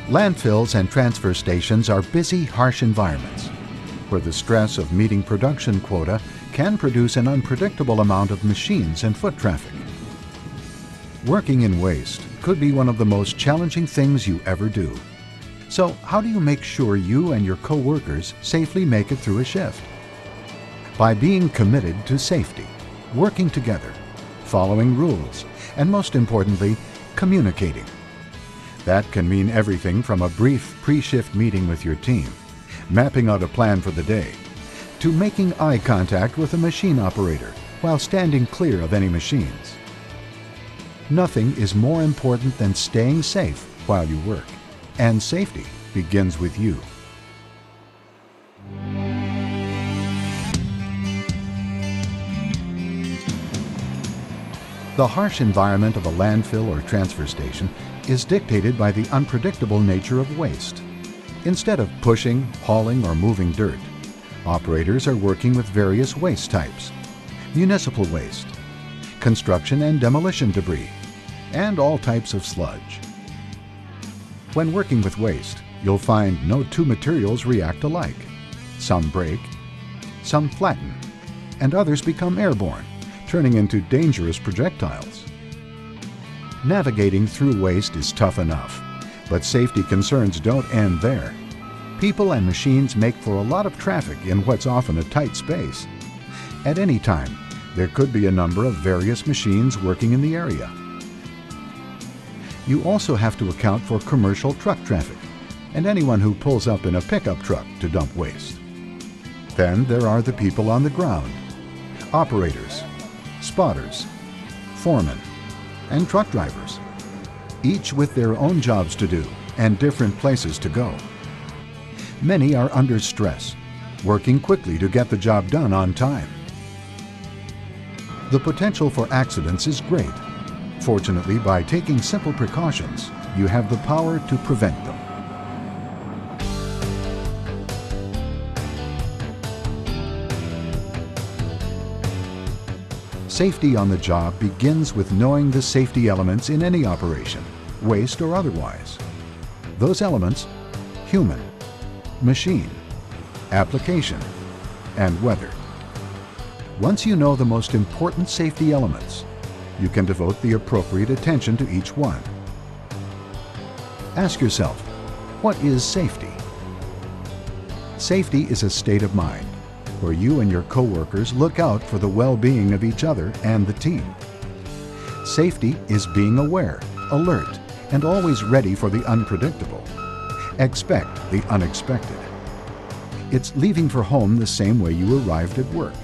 Landfills and transfer stations are busy, harsh environments where the stress of meeting production quota can produce an unpredictable amount of machines and foot traffic. Working in waste could be one of the most challenging things you ever do. So how do you make sure you and your co-workers safely make it through a shift? By being committed to safety, working together, following rules, and most importantly, communicating. That can mean everything from a brief pre-shift meeting with your team, mapping out a plan for the day, to making eye contact with a machine operator while standing clear of any machines. Nothing is more important than staying safe while you work, and safety begins with you. The harsh environment of a landfill or transfer station is dictated by the unpredictable nature of waste. Instead of pushing, hauling, or moving dirt, operators are working with various waste types: municipal waste, construction and demolition debris, and all types of sludge. When working with waste, you'll find no two materials react alike. Some break, some flatten, and others become airborne, turning into dangerous projectiles. Navigating through waste is tough enough, but safety concerns don't end there. People and machines make for a lot of traffic in what's often a tight space. At any time, there could be a number of various machines working in the area. You also have to account for commercial truck traffic and anyone who pulls up in a pickup truck to dump waste. Then there are the people on the ground: operators, spotters, foremen, and truck drivers, each with their own jobs to do and different places to go. Many are under stress, working quickly to get the job done on time. The potential for accidents is great. Fortunately, by taking simple precautions, you have the power to prevent them. Safety on the job begins with knowing the safety elements in any operation, waste or otherwise. Those elements: human, machine, application, and weather. Once you know the most important safety elements, you can devote the appropriate attention to each one. Ask yourself, what is safety? Safety is a state of mind where you and your co-workers look out for the well-being of each other and the team. Safety is being aware, alert, and always ready for the unpredictable. Expect the unexpected. It's leaving for home the same way you arrived at work.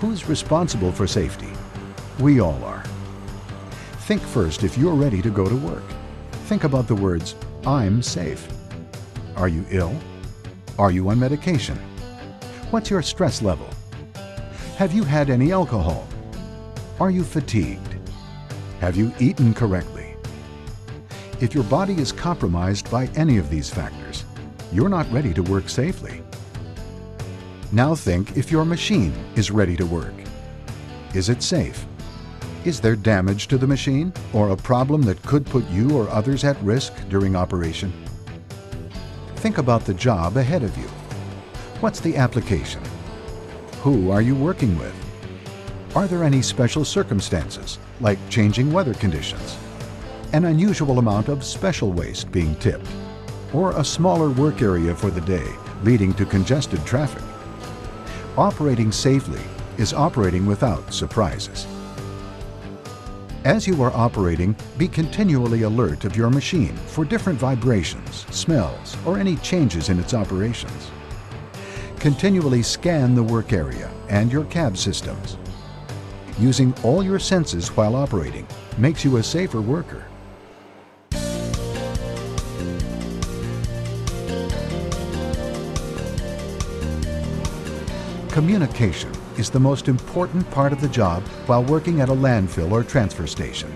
Who's responsible for safety? We all are. Think first if you're ready to go to work. Think about the words, "I'm safe." Are you ill? Are you on medication? What's your stress level? Have you had any alcohol? Are you fatigued? Have you eaten correctly? If your body is compromised by any of these factors, you're not ready to work safely. Now think if your machine is ready to work. Is it safe? Is there damage to the machine or a problem that could put you or others at risk during operation? Think about the job ahead of you. What's the application? Who are you working with? Are there any special circumstances, like changing weather conditions, an unusual amount of special waste being tipped, or a smaller work area for the day leading to congested traffic? Operating safely is operating without surprises. As you are operating, be continually alert of your machine for different vibrations, smells, or any changes in its operations. Continually scan the work area and your cab systems. Using all your senses while operating makes you a safer worker. Communication is the most important part of the job while working at a landfill or transfer station.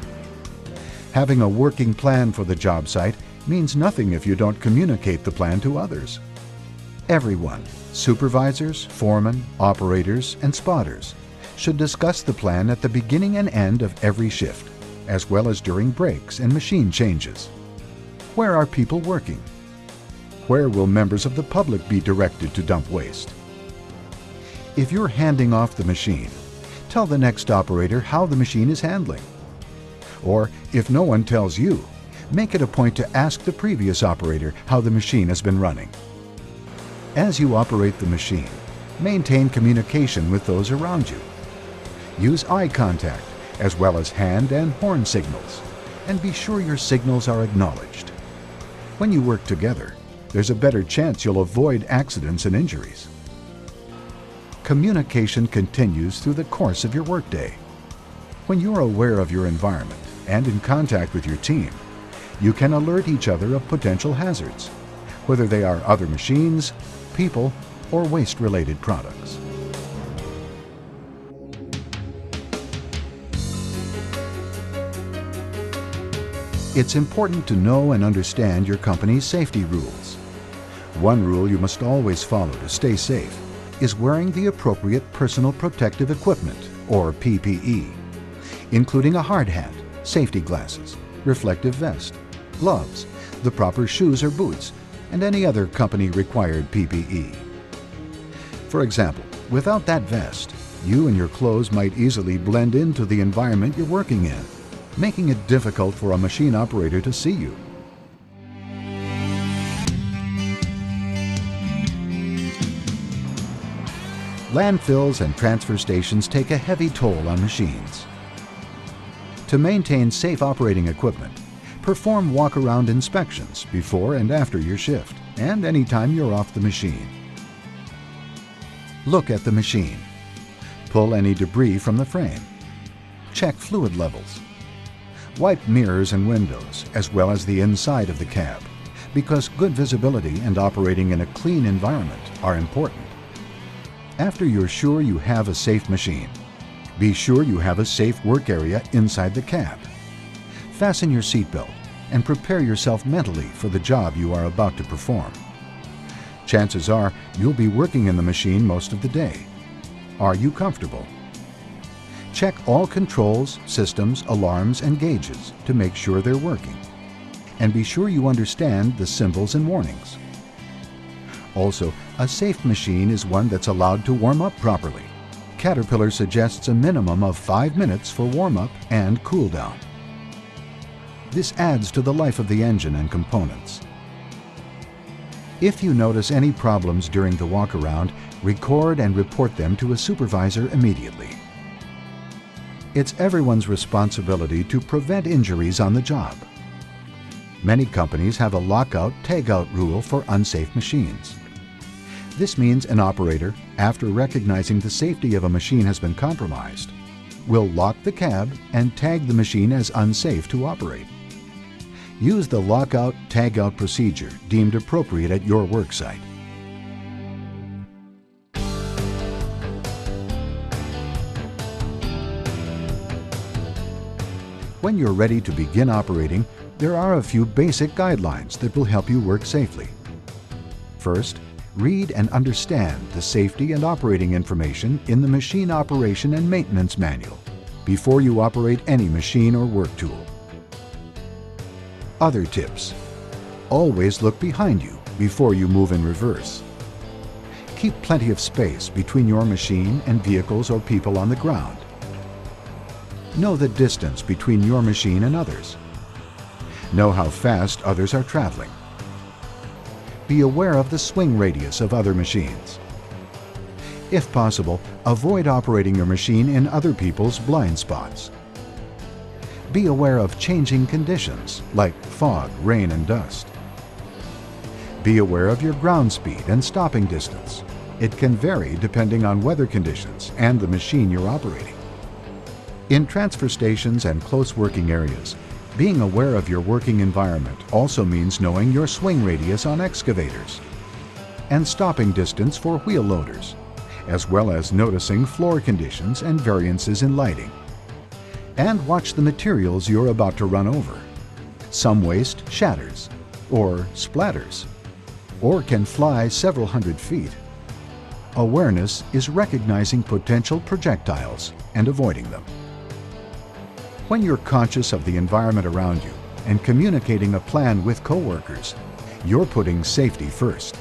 Having a working plan for the job site means nothing if you don't communicate the plan to others. Everyone, supervisors, foremen, operators, and spotters, should discuss the plan at the beginning and end of every shift, as well as during breaks and machine changes. Where are people working? Where will members of the public be directed to dump waste? If you're handing off the machine, tell the next operator how the machine is handling. Or if no one tells you, make it a point to ask the previous operator how the machine has been running. As you operate the machine, maintain communication with those around you. Use eye contact as well as hand and horn signals, and be sure your signals are acknowledged. When you work together, there's a better chance you'll avoid accidents and injuries. Communication continues through the course of your workday. When you're aware of your environment and in contact with your team, you can alert each other of potential hazards, whether they are other machines, people, or waste-related products. It's important to know and understand your company's safety rules. One rule you must always follow to stay safe is wearing the appropriate personal protective equipment, or PPE, including a hard hat, safety glasses, reflective vest, gloves, the proper shoes or boots, and any other company-required PPE. For example, without that vest, you and your clothes might easily blend into the environment you're working in, making it difficult for a machine operator to see you. Landfills and transfer stations take a heavy toll on machines. To maintain safe operating equipment, perform walk-around inspections before and after your shift, and anytime you're off the machine. Look at the machine. Pull any debris from the frame. Check fluid levels. Wipe mirrors and windows, as well as the inside of the cab, because good visibility and operating in a clean environment are important. After you're sure you have a safe machine, be sure you have a safe work area inside the cab. Fasten your seatbelt and prepare yourself mentally for the job you are about to perform. Chances are you'll be working in the machine most of the day. Are you comfortable? Check all controls, systems, alarms, and gauges to make sure they're working. And be sure you understand the symbols and warnings. Also, a safe machine is one that's allowed to warm up properly. Caterpillar suggests a minimum of 5 minutes for warm-up and cool-down. This adds to the life of the engine and components. If you notice any problems during the walk-around, record and report them to a supervisor immediately. It's everyone's responsibility to prevent injuries on the job. Many companies have a lockout-tagout rule for unsafe machines. This means an operator, after recognizing the safety of a machine has been compromised, will lock the cab and tag the machine as unsafe to operate. Use the lockout-tagout procedure deemed appropriate at your work site. When you're ready to begin operating, there are a few basic guidelines that will help you work safely. First, read and understand the safety and operating information in the Machine Operation and Maintenance Manual before you operate any machine or work tool. Other tips. Always look behind you before you move in reverse. Keep plenty of space between your machine and vehicles or people on the ground. Know the distance between your machine and others. Know how fast others are traveling. Be aware of the swing radius of other machines. If possible, avoid operating your machine in other people's blind spots. Be aware of changing conditions like fog, rain, and dust. Be aware of your ground speed and stopping distance. It can vary depending on weather conditions and the machine you're operating. In transfer stations and close working areas, being aware of your working environment also means knowing your swing radius on excavators and stopping distance for wheel loaders, as well as noticing floor conditions and variances in lighting. And watch the materials you're about to run over. Some waste shatters or splatters, or can fly several hundred feet. Awareness is recognizing potential projectiles and avoiding them. When you're conscious of the environment around you, and communicating a plan with coworkers, you're putting safety first.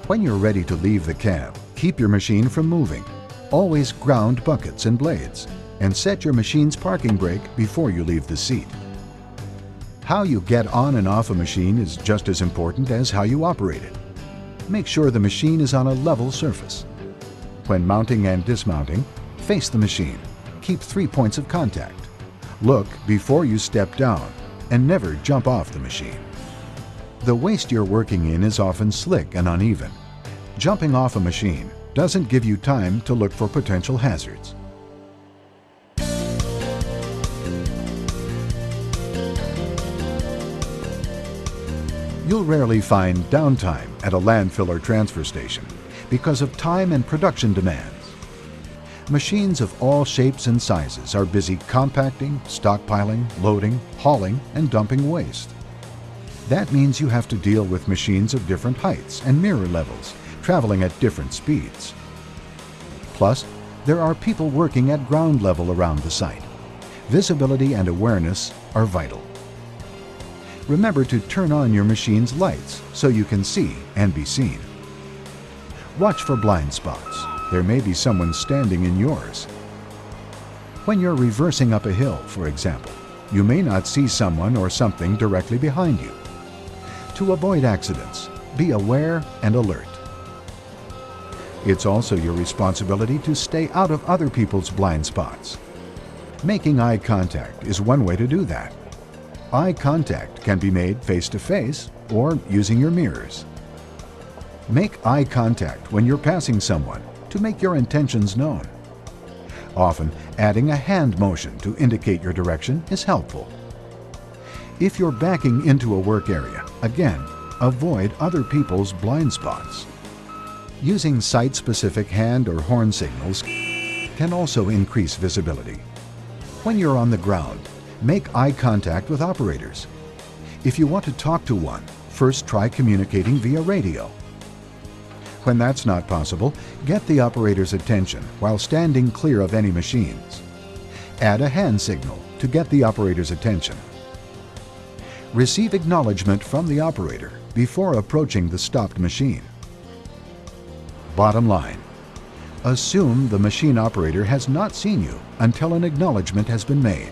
When you're ready to leave the cab, keep your machine from moving. Always ground buckets and blades, and set your machine's parking brake before you leave the seat. How you get on and off a machine is just as important as how you operate it. Make sure the machine is on a level surface. When mounting and dismounting, face the machine. Keep 3 points of contact. Look before you step down, and never jump off the machine. The waste you're working in is often slick and uneven. Jumping off a machine doesn't give you time to look for potential hazards. You'll rarely find downtime at a landfill or transfer station because of time and production demands. Machines of all shapes and sizes are busy compacting, stockpiling, loading, hauling, and dumping waste. That means you have to deal with machines of different heights and mirror levels, traveling at different speeds. Plus, there are people working at ground level around the site. Visibility and awareness are vital. Remember to turn on your machine's lights so you can see and be seen. Watch for blind spots. There may be someone standing in yours. When you're reversing up a hill, for example, you may not see someone or something directly behind you. To avoid accidents, be aware and alert. It's also your responsibility to stay out of other people's blind spots. Making eye contact is one way to do that. Eye contact can be made face-to-face or using your mirrors. Make eye contact when you're passing someone to make your intentions known. Often, adding a hand motion to indicate your direction is helpful. If you're backing into a work area, again, avoid other people's blind spots. Using site-specific hand or horn signals can also increase visibility. When you're on the ground, make eye contact with operators. If you want to talk to one, first try communicating via radio. When that's not possible, get the operator's attention while standing clear of any machines. Add a hand signal to get the operator's attention. Receive acknowledgement from the operator before approaching the stopped machine. Bottom line, assume the machine operator has not seen you until an acknowledgement has been made.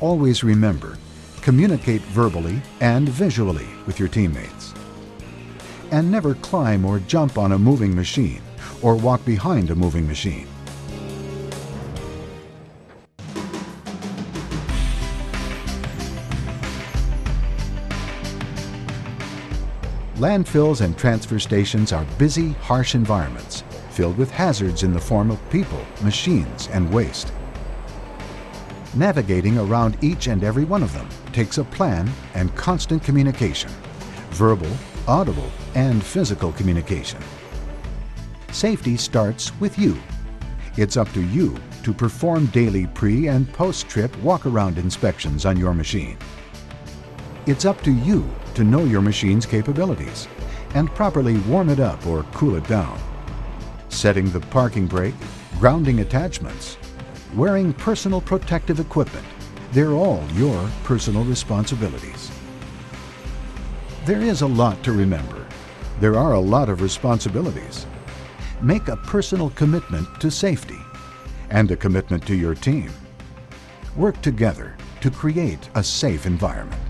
Always remember, communicate verbally and visually with your teammates. And never climb or jump on a moving machine or walk behind a moving machine. Landfills and transfer stations are busy, harsh environments filled with hazards in the form of people, machines, and waste. Navigating around each and every one of them takes a plan and constant communication, verbal, audible, and physical communication. Safety starts with you. It's up to you to perform daily pre- and post-trip walk-around inspections on your machine. It's up to you to know your machine's capabilities and properly warm it up or cool it down. Setting the parking brake, grounding attachments, wearing personal protective equipment, they're all your personal responsibilities. There is a lot to remember. There are a lot of responsibilities. Make a personal commitment to safety and a commitment to your team. Work together to create a safe environment.